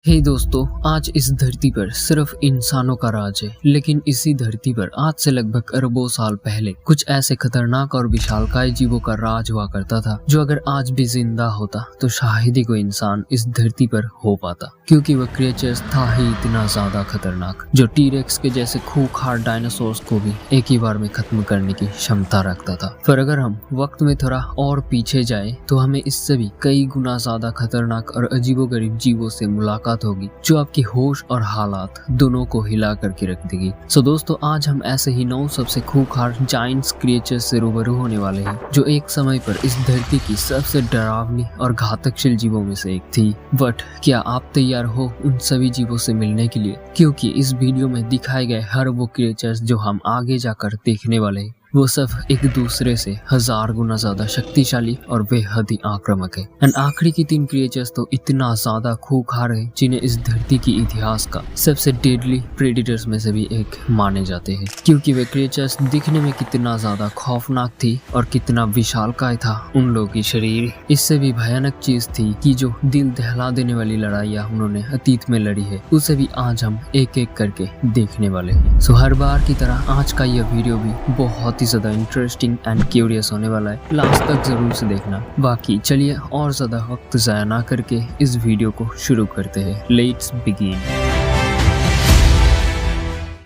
हे दोस्तों, आज इस धरती पर सिर्फ इंसानों का राज है। लेकिन इसी धरती पर आज से लगभग अरबों साल पहले कुछ ऐसे खतरनाक और विशालकाय जीवों का राज हुआ करता था जो अगर आज भी जिंदा होता तो शायद ही कोई इंसान इस धरती पर हो पाता, क्योंकि वह क्रिएचर्स था ही इतना ज्यादा खतरनाक जो टी-रेक्स के जैसे खूंखार डायनासोर्स को भी एक ही बार में खत्म करने की क्षमता रखता था। पर अगर हम वक्त में थोड़ा और पीछे जाए तो हमें इससे भी कई गुना ज्यादा खतरनाक और अजीबोगरीब जीवों से मुलाकात होगी जो आपकी होश और हालात दोनों को हिला करके रख देगी। सो दोस्तों, आज हम ऐसे ही 9 सबसे खूंखार जायंट्स क्रिएचर्स से रूबरू होने वाले हैं जो एक समय पर इस धरती की सबसे डरावनी और घातकशील जीवों में से एक थी। बट क्या आप तैयार हो उन सभी जीवों से मिलने के लिए? क्योंकि इस वीडियो में दिखाए गए हर वो क्रिएचर्स जो हम आगे जाकर देखने वाले हैं वो सब एक दूसरे से 1000 गुना ज्यादा शक्तिशाली और बेहद ही आक्रामक है। एंड आखिरी की 3 क्रिएचर्स तो इतना ज्यादा खूंखार है जिन्हें इस धरती की इतिहास का सबसे डेडली प्रेडिटर्स में से भी एक माने जाते हैं, क्योंकि वे क्रिएचर्स दिखने में कितना ज्यादा खौफनाक थी और कितना विशालकाय था उन लोगों की शरीर। इससे भी भयानक चीज थी कि जो दिल दहला देने वाली लड़ाइयाँ उन्होंने अतीत में लड़ी है उसे भी आज हम एक एक करके देखने वाले हैं। सो हर बार की तरह आज का यह वीडियो भी बहुत ज्यादा इंटरेस्टिंग एंड क्यूरियस होने वाला है। लास्ट तक जरूर से देखना। बाकी चलिए और ज्यादा वक्त जाया ना करके इस वीडियो को शुरू करते हैं। Let's begin.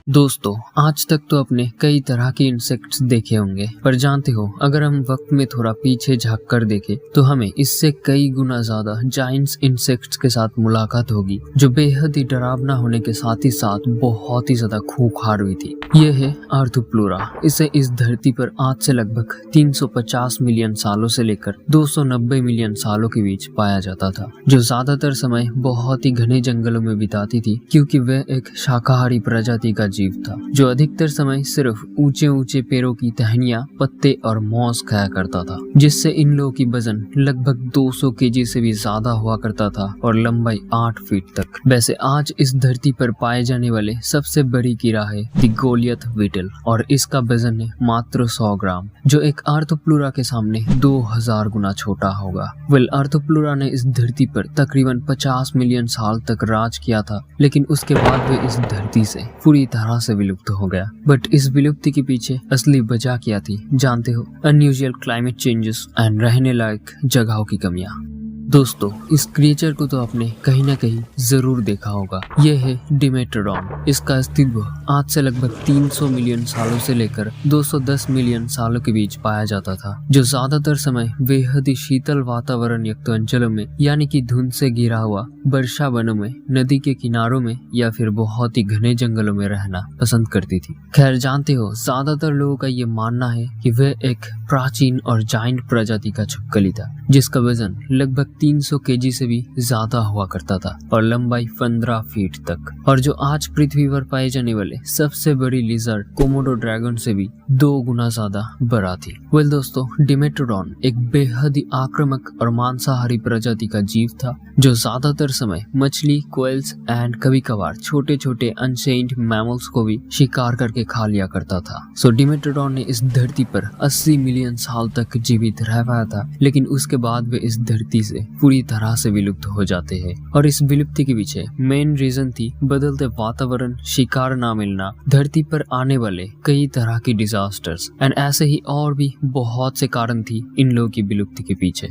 दोस्तों, आज तक तो आपने कई तरह के इंसेक्ट्स देखे होंगे, पर जानते हो अगर हम वक्त में थोड़ा पीछे झांक कर देखें तो हमें इससे कई गुना ज्यादा जायंट्स इंसेक्ट्स के साथ मुलाकात होगी जो बेहद ही डरावना होने के साथ ही साथ बहुत ही ज्यादा खूंखार हुई थी। यह है आर्थोप्लूरा। इसे इस धरती पर आज से लगभग 350 मिलियन सालों से लेकर 290 मिलियन सालों के बीच पाया जाता था, जो ज्यादातर समय बहुत ही घने जंगलों में बिताती थी, क्योंकि वह एक शाकाहारी प्रजाति का जीव था जो अधिकतर समय सिर्फ ऊंचे ऊंचे पेड़ों की टहनियां, पत्ते और मॉस खाया करता था, जिससे इन लोगों की वजन लगभग 200 केजी से भी ज्यादा हुआ करता था और लंबाई 8 फीट तक। वैसे आज इस धरती पर पाए जाने वाले सबसे बड़ी कीड़ा है द गोलियथ बीटल और इसका वजन है मात्र 100 ग्राम, जो एक आर्थोप्लूरा के सामने 2000 गुना छोटा होगा। आर्थोप्लूरा ने इस धरती पर तकरीबन 50 मिलियन साल तक राज किया था, लेकिन उसके बाद वे इस धरती से पूरी तरह से विलुप्त हो गया। बट इस विलुप्ति के पीछे असली वजह क्या थी जानते हो? अनयूजुअल क्लाइमेट चेंजेस एंड रहने लायक जगहों की कमियां। दोस्तों, इस क्रिएचर को तो आपने कहीं ना कहीं जरूर देखा होगा। यह है डिमेट्रोडॉन। इसका अस्तित्व आज से लगभग 300 मिलियन सालों से लेकर 210 मिलियन सालों के बीच पाया जाता था, जो ज्यादातर समय बेहद ही शीतल वातावरण युक्त अंचलों में यानी कि धुंध से घिरा हुआ वर्षा वनों में, नदी के किनारों में या फिर बहुत ही घने जंगलों में रहना पसंद करती थी। खैर, जानते हो ज्यादातर लोगों का ये मानना है कि वह एक प्राचीन और जायंट प्रजाति का छिपकली था जिसका वजन लगभग 300 केजी से भी ज्यादा हुआ करता था और लंबाई 15 फीट तक, और जो आज पृथ्वी पर पाए जाने वाले सबसे बड़ी लिजर्ड कोमोडो ड्रैगन से भी 2 गुना ज्यादा बड़ा थी। दोस्तों, डिमेट्रोडॉन एक बेहद ही आक्रामक और मांसाहारी प्रजाति का जीव था जो ज्यादातर समय मछली, कोयल्स एंड कभी कभार छोटे छोटे अनसेंट मैमल्स को भी शिकार करके खा लिया करता था। सो डिमेट्रोडॉन ने इस धरती पर 80 मिलियन साल तक जीवित रह पाया था, लेकिन उसके बाद वे इस धरती से पूरी तरह से विलुप्त हो जाते हैं। और इस विलुप्ति के पीछे मेन रीजन थी बदलते वातावरण, शिकार ना मिलना, धरती पर आने वाले कई तरह की डिजास्टर्स एंड ऐसे ही और भी बहुत से कारण थी इन लोगों की विलुप्ति के पीछे।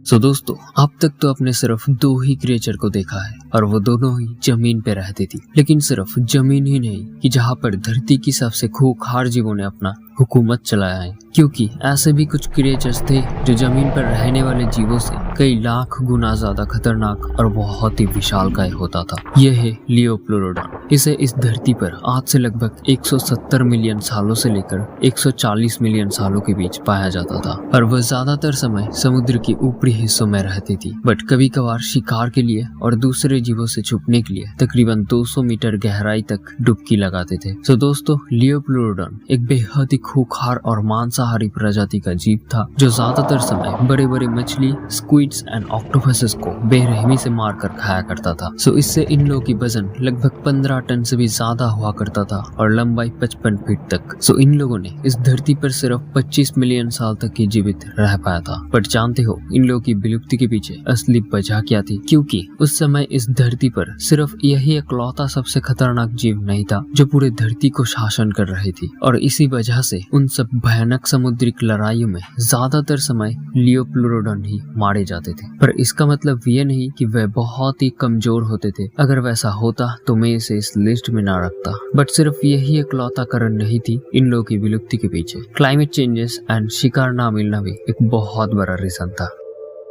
सो दोस्तों, अब तक तो आपने सिर्फ 2 ही क्रिएचर को देखा है और वो दोनों ही जमीन पे रहते थी। लेकिन सिर्फ जमीन ही नहीं कि जहाँ पर धरती की सबसे खूंखार जीवों ने अपना हुकूमत चलाया है, क्योंकि ऐसे भी कुछ क्रिएचर्स थे जो जमीन पर रहने वाले जीवों से कई लाख गुना ज्यादा खतरनाक और बहुत ही विशालकाय होता था। यह है लियोप्लुरोडॉन। इसे इस धरती पर आज से लगभग 170 मिलियन सालों से लेकर 140 मिलियन सालों के बीच पाया जाता था और वह ज्यादातर समय समुद्र के ऊपरी हिस्सों में रहती थी, बट कभी कभार शिकार के लिए और दूसरे जीवों से छुपने के लिए तकरीबन 200 मीटर गहराई तक डुबकी लगाते थे। सो दोस्तों, लियोप्लुरोडॉन एक बेहद ही खूंखार और मांसाहारी प्रजाति का जीव था जो ज्यादातर समय बड़े बड़े मछली, स्क्विड्स एंड ऑक्टोपसेस को बेरहमी से मारकर खाया करता था। सो इससे इन लोगों की वजन लगभग 15 टन से भी ज्यादा हुआ करता था और लंबाई 55 फीट तक। सो इन लोगों ने इस धरती पर सिर्फ 25 मिलियन साल तक ही जीवित रह पाया था। बट जानते हो इन लोगों की विलुप्ति के पीछे असली वजह क्या थी? क्योंकि उस समय इस इस धरती पर सिर्फ यही इकलौता सबसे खतरनाक जीव नहीं था जो पूरे धरती को शासन कर रही थी, और इसी वजह से उन सब भयानक समुद्रिक लड़ाइयों में ज्यादातर समय लियोप्लुरोडन ही मारे जाते थे। पर इसका मतलब ये नहीं कि वह बहुत ही कमजोर होते थे। अगर वैसा होता तो मैं इसे इस लिस्ट में ना रखता, बट सिर्फ यही इकलौता कारण नहीं थी इन लोगों की विलुप्ति के पीछे क्लाइमेट चेंजेस एंड शिकार ना मिलना भी एक बहुत बड़ा रीजन था।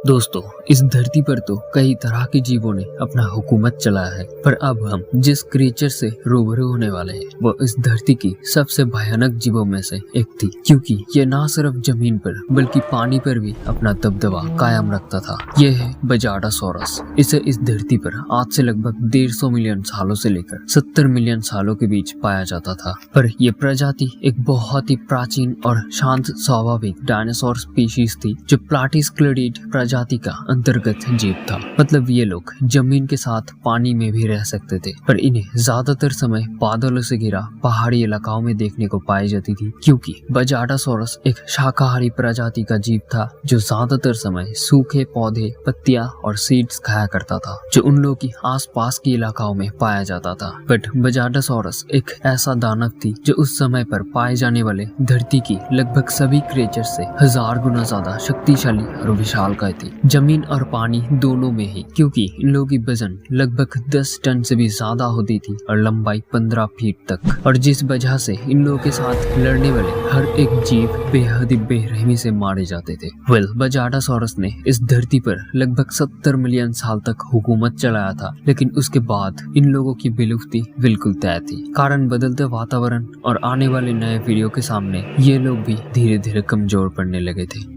दोस्तों, इस धरती पर तो कई तरह के जीवों ने अपना हुकूमत चलाया है, पर अब हम जिस क्रिएचर से रूबरू होने वाले हैं वो इस धरती की सबसे भयानक जीवों में से एक थी, क्योंकि ये ना सिर्फ जमीन पर बल्कि पानी पर भी अपना दबदबा कायम रखता था। यह है बजाडासोरस। इसे इस धरती पर आज से लगभग 150 मिलियन सालों से लेकर 70 मिलियन सालों के बीच पाया जाता था। पर यह प्रजाति एक बहुत ही प्राचीन और शांत स्वाभाविक डायनासोर स्पीशीज थी जो प्लाटिस्क्लेडिड प्रजाति का अंतर्गत जीव था। मतलब ये लोग जमीन के साथ पानी में भी रह सकते थे, पर इन्हें ज्यादातर समय बादलों से घिरा पहाड़ी इलाकाओं में देखने को पाई जाती थी, क्योंकि बजाडासोरस एक शाकाहारी प्रजाति का जीव था जो ज्यादातर समय सूखे पौधे, पत्तियां और सीड्स खाया करता था, जो उन लोगों की आसपास के इलाकाओं में पाया जाता था। बट बजाडासोरस एक ऐसा दानव थी जो उस समय पर पाए जाने वाले धरती की लगभग सभी क्रिएचर से 1000 गुना ज्यादा शक्तिशाली और विशालकाय थी, जमीन और पानी दोनों में ही, क्योंकि इन लोगों की वजन लगभग 10 टन से भी ज्यादा होती थी और लंबाई 15 फीट तक, और जिस वजह से इन लोगों के साथ लड़ने वाले हर एक जीव बेहद ही बेरहमी से मारे जाते थे। बजाडासोरस ने इस धरती पर लगभग 70 मिलियन साल तक हुकूमत चलाया था, लेकिन उसके बाद इन लोगों की विलुप्ति बिल्कुल तय थी। कारण बदलते वातावरण और आने वाले नए पीढ़ियों के सामने ये लोग भी धीरे धीरे कमजोर पड़ने लगे थे।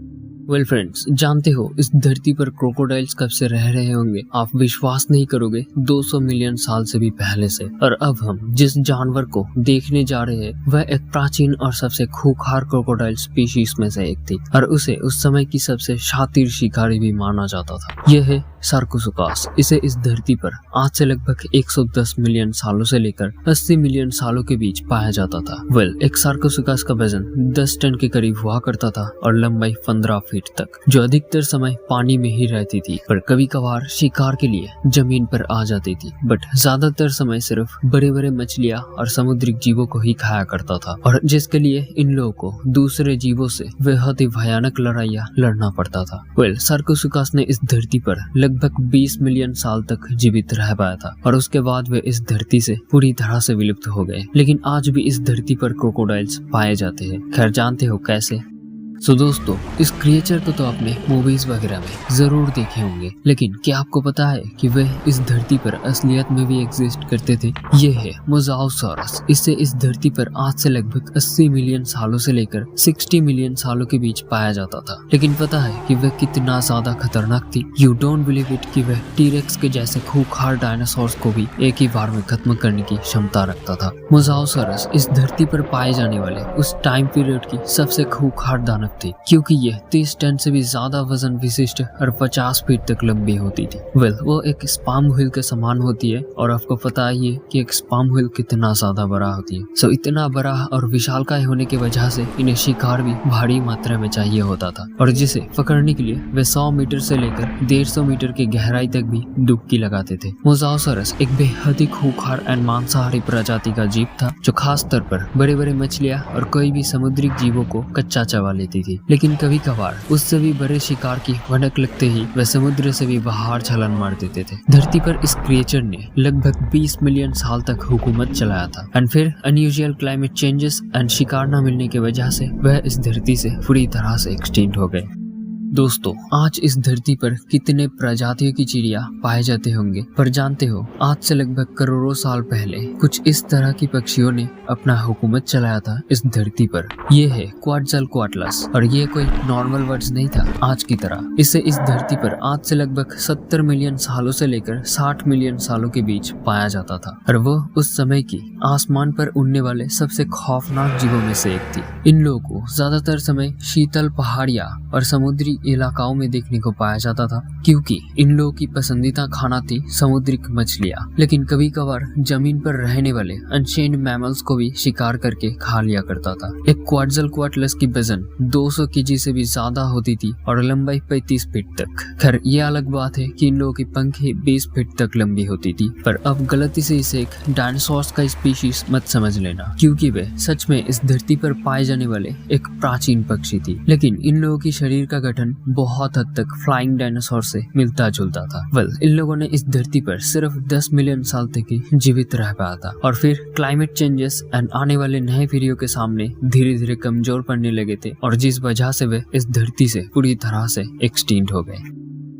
फ्रेंड्स, जानते हो इस धरती पर क्रोकोडाइल्स कब से रह रहे होंगे? आप विश्वास नहीं करोगे, 200 मिलियन साल से भी पहले से। और अब हम जिस जानवर को देखने जा रहे हैं वह एक प्राचीन और सबसे खूंखार क्रोकोडाइल स्पीशीज में से एक थी, और उसे उस समय की सबसे शातिर शिकारी भी माना जाता था। यह है सार्कोसुकास। इसे इस धरती पर आज से लगभग 110 मिलियन सालों से लेकर 80 मिलियन सालों के बीच पाया जाता था। एक सार्कोसुकास का वजन 10 टन के करीब हुआ करता था और लंबाई 15 फीट तक, जो अधिकतर समय पानी में ही रहती थी, पर कभी कभार शिकार के लिए जमीन पर आ जाती थी। बट ज्यादातर समय सिर्फ बड़े बड़े मछलियां और समुद्री जीवों को ही खाया करता था, और जिसके लिए इन लोगों को दूसरे जीवों से बेहद ही भयानक लड़ाइयां लड़ना पड़ता था। सार्कोसुकास ने इस धरती पर लगभग 20 मिलियन साल तक जीवित रह पाया था, और उसके बाद वे इस धरती से पूरी तरह से विलुप्त हो गए। लेकिन आज भी इस धरती पर क्रोकोडाइल्स पाए जाते हैं। खैर, जानते हो कैसे? दोस्तों, इस क्रिएचर को तो आपने मूवीज वगैरह में जरूर देखे होंगे, लेकिन क्या आपको पता है कि वह इस धरती पर असलियत में भी एग्जिस्ट करते थे? ये है मोसासाउरस। इसे इस धरती पर आज से लगभग 80 मिलियन सालों से लेकर 60 मिलियन सालों के बीच पाया जाता था। लेकिन पता है कि वह कितना ज्यादा खतरनाक थी? यू डोंट बिलीव इट कि वह टीरेक्स के जैसे खूंखार डायनासोर्स को भी एक ही बार में खत्म करने की क्षमता रखता था। मोसासाउरस इस धरती पर पाए जाने वाले उस टाइम पीरियड की सबसे खूंखार दानव थी, क्योंकि यह 30 टन से भी ज्यादा वजन विशिष्ट और 50 फीट तक लंबी होती थी। वो एक स्पाम व्हेल के समान होती है, और आपको पता ही है कि एक स्पाम व्हेल कितना ज्यादा बड़ा होती है। इतना बड़ा और विशालकाय होने की वजह से इन्हें शिकार भी भारी मात्रा में चाहिए होता था, और जिसे पकड़ने के लिए वे 100 मीटर से लेकर 150 मीटर की गहराई तक भी डुबकी लगाते थे। मोसासाउरस एक बेहद ही खूंखार एंड मांसाहारी प्रजाति का जीव था, जो खास तौर पर बड़े बड़े मछलियां और कोई भी समुद्री जीवों को कच्चा चबा लेती थी। लेकिन कभी कभार उससे भी बड़े शिकार की भनक लगते ही वह समुद्र से भी बाहर छलांग मार देते थे। धरती पर इस क्रिएचर ने लगभग 20 मिलियन साल तक हुकूमत चलाया था, एंड फिर अनयूजुअल क्लाइमेट चेंजेस एंड शिकार न मिलने की वजह से वह इस धरती से पूरी तरह से एक्सटिंक्ट हो गए। दोस्तों, आज इस धरती पर कितने प्रजातियों की चिड़िया पाए जाते होंगे? पर जानते हो, आज से लगभग करोड़ों साल पहले कुछ इस तरह की पक्षियों ने अपना हुकूमत चलाया था इस धरती पर। ये है क्वाट्ज़लकोअट्लस, और ये कोई नॉर्मल वर्ड्स नहीं था आज की तरह। इसे इस धरती पर आज से लगभग 70 मिलियन सालों से लेकर 60 मिलियन सालों के बीच पाया जाता था, और वो उस समय की आसमान पर उड़ने वाले सबसे खौफनाक जीवों में से एक थी। इन लोगों को ज्यादातर समय शीतल पहाड़ियां और समुद्री इलाकाओं में देखने को पाया जाता था, क्योंकि इन लोगों की पसंदीदा खाना थी समुद्रिक मछलियाँ। लेकिन कभी कभार जमीन पर रहने वाले अनचेन्ड मैमल्स को भी शिकार करके खा लिया करता था। एक क्वाट्ज़लकोएटलस की वजन 200 केजी से भी ज्यादा होती थी और लंबाई 35 फीट तक। खैर ये अलग बात है कि इन लोगों की पंखें 20 फीट तक लंबी होती थी, पर अब गलती से इसे एक डायनासोर्स का स्पीशीज मत समझ लेना, क्योंकि वे सच में इस धरती पर पाए जाने वाले एक प्राचीन पक्षी थी। लेकिन इन लोगों की शरीर का गठन बहुत हद तक फ्लाइंग डायनासोर से मिलता जुलता था। इन लोगों ने इस धरती पर सिर्फ 10 मिलियन साल तक ही जीवित रह पाया था और फिर क्लाइमेट चेंजेस एंड आने वाले नए पीढ़ियों के सामने धीरे धीरे कमजोर पड़ने लगे थे, और जिस वजह से वे इस धरती से पूरी तरह से एक्सटिंक्ट हो गए।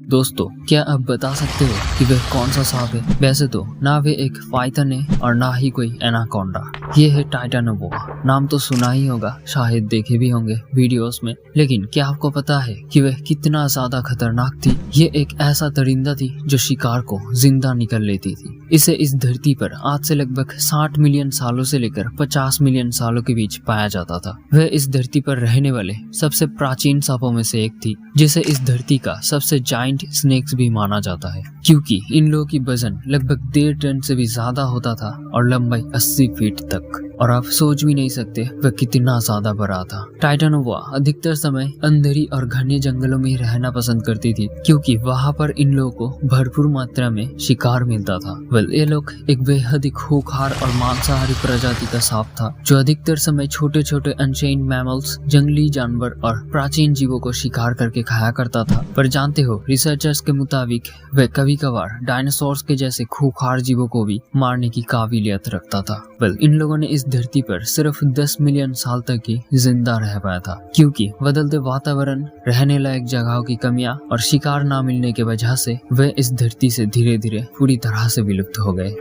दोस्तों, क्या आप बता सकते हो कि वह कौन सा सांप है? वैसे तो ना वे एक पाइथन है और ना ही कोई एनाकोंडा। ये है टाइटानोबोआ। नाम तो सुना ही होगा, शायद देखे भी होंगे वीडियोस में। लेकिन क्या आपको पता है कि वह कितना ज्यादा खतरनाक थी? ये एक ऐसा दरिंदा थी जो शिकार को जिंदा निकल लेती थी। इसे इस धरती पर आज से लगभग 60 मिलियन सालों से लेकर 50 मिलियन सालों के बीच पाया जाता था। वह इस धरती पर रहने वाले सबसे प्राचीन सांपों में से एक थी, जिसे इस धरती का सबसे जायंट स्नेक्स भी माना जाता है, क्योंकि इन लोगों की वजन लगभग 1.5 टन से भी ज्यादा होता था और लंबाई 80 फीट तक। और आप सोच भी नहीं सकते वह कितना ज्यादा बड़ा था। टाइटानोबोआ अधिकतर समय अंधेरी और घने जंगलों में ही रहना पसंद करती थी, क्योंकि वहां पर इन लोगों को भरपूर मात्रा में शिकार मिलता था। ये लोग एक बेहद ही खूंखार और मांसाहारी प्रजाति का सांप था, जो अधिकतर समय छोटे छोटे अनचेन्ड मैमल्स, जंगली जानवर और प्राचीन जीवों को शिकार करके खाया करता था। पर जानते हो, रिसर्चर्स के मुताबिक वह कभी कभार डायनासोर्स के जैसे खूंखार जीवों को भी मारने की काबिलियत रखता था। इन लोगों ने इस धरती पर सिर्फ 10 मिलियन साल तक ही जिंदा रह पाया था, क्योंकि बदलते वातावरण, रहने लायक जगहों की कमियां और शिकार न मिलने की वजह से वे इस धरती से धीरे धीरे पूरी तरह से विलुप्त हो गए।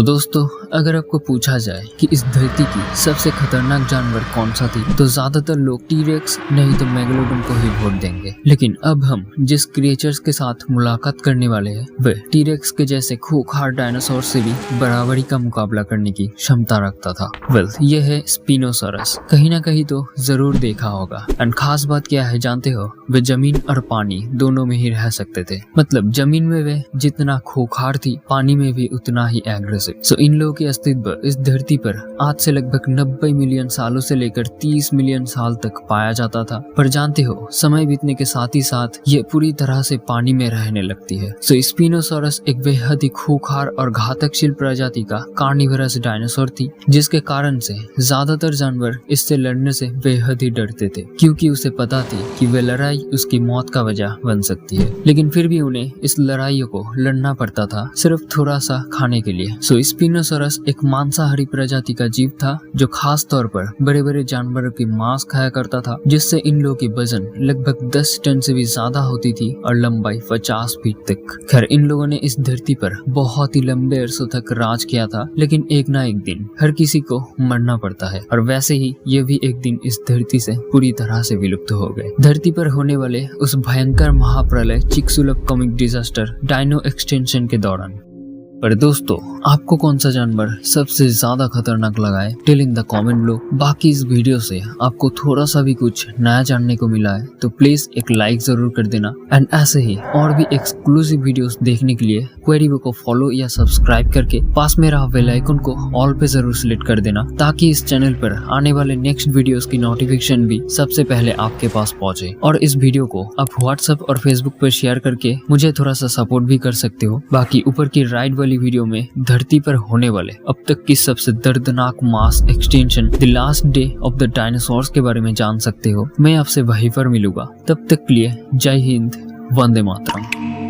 दोस्तों, अगर आपको पूछा जाए कि इस धरती की सबसे खतरनाक जानवर कौन सा थी, तो ज्यादातर लोग टीरेक्स नहीं तो मेगालोडन को ही वोट देंगे। लेकिन अब हम जिस क्रिएचर्स के साथ मुलाकात करने वाले हैं, वह टीरेक्स के जैसे खूंखार डायनासोर से भी बराबरी का मुकाबला करने की क्षमता रखता था। यह है स्पिनोसॉरस। कहीं ना कहीं तो जरूर देखा होगा। एंड खास बात क्या है जानते हो? वे जमीन और पानी दोनों में ही रह सकते थे। मतलब जमीन में वे जितना खूंखार थी, पानी में भी उतना ही एग्रेसिव। इन लोगों की अस्तित्व इस धरती पर आज से लगभग 90 मिलियन सालों से लेकर 30 मिलियन साल तक पाया जाता था। पर जानते हो, समय बीतने के साथ ही साथ ये पूरी तरह से पानी में रहने लगती है। स्पिनोसॉरस एक बेहद ही खूंखार और घातकशील प्रजाति का कार्निवरस डायनासोर थी, जिसके कारण से ज्यादातर जानवर इससे लड़ने से बेहद ही डरते थे, क्योंकि उसे पता थी कि वे लड़ाई उसकी मौत का वजह बन सकती है। लेकिन फिर भी उन्हें इस लड़ाइयों को लड़ना पड़ता था, सिर्फ थोड़ा सा खाने के लिए। स्पिनोसॉरस एक मांसाहारी प्रजाति का जीव था, जो खास तौर पर बड़े बड़े जानवरों की मांस खाया करता था, जिससे इन लोगों की वजन लगभग 10 टन से भी ज्यादा होती थी और लंबाई 50 फीट तक। खैर, इन लोगों ने इस धरती पर बहुत ही लंबे अरसों तक राज किया था, लेकिन एक ना एक दिन हर किसी को मरना पड़ता है, और वैसे ही ये भी एक दिन इस धरती से पूरी तरह से विलुप्त हो गए। धरती पर होने वाले उस भयंकर महाप्रलय चिकसुलप कॉमिक डिजास्टर डायनो एक्सटेंशन के दौरान। पर दोस्तों, आपको कौन सा जानवर सबसे ज्यादा खतरनाक लगा है? टेल इन द कमेंट लो। बाकी इस वीडियो से आपको थोड़ा सा भी कुछ नया जानने को मिला है तो प्लीज एक लाइक जरूर कर देना। एंड ऐसे ही और भी एक्सक्लूसिव वीडियोस देखने के लिए क्वेरीबो को फॉलो या सब्सक्राइब करके पास में रहा बेल आइकन को ऑल पे जरूर सिलेक्ट कर देना, ताकि इस चैनल पर आने वाले नेक्स्ट वीडियोस की नोटिफिकेशन भी सबसे पहले आपके पास पहुंचे। और इस वीडियो को आप व्हाट्सएप और फेसबुक पर शेयर करके मुझे थोड़ा सा सपोर्ट भी कर सकते हो। बाकी ऊपर की राइट वाली वीडियो में धरती पर होने वाले अब तक की सबसे दर्दनाक मास extension, the last day of the dinosaurs के बारे में जान सकते हो। मैं आपसे वहीं पर मिलूंगा। तब तक के लिए जय हिंद, वंदे मातरम।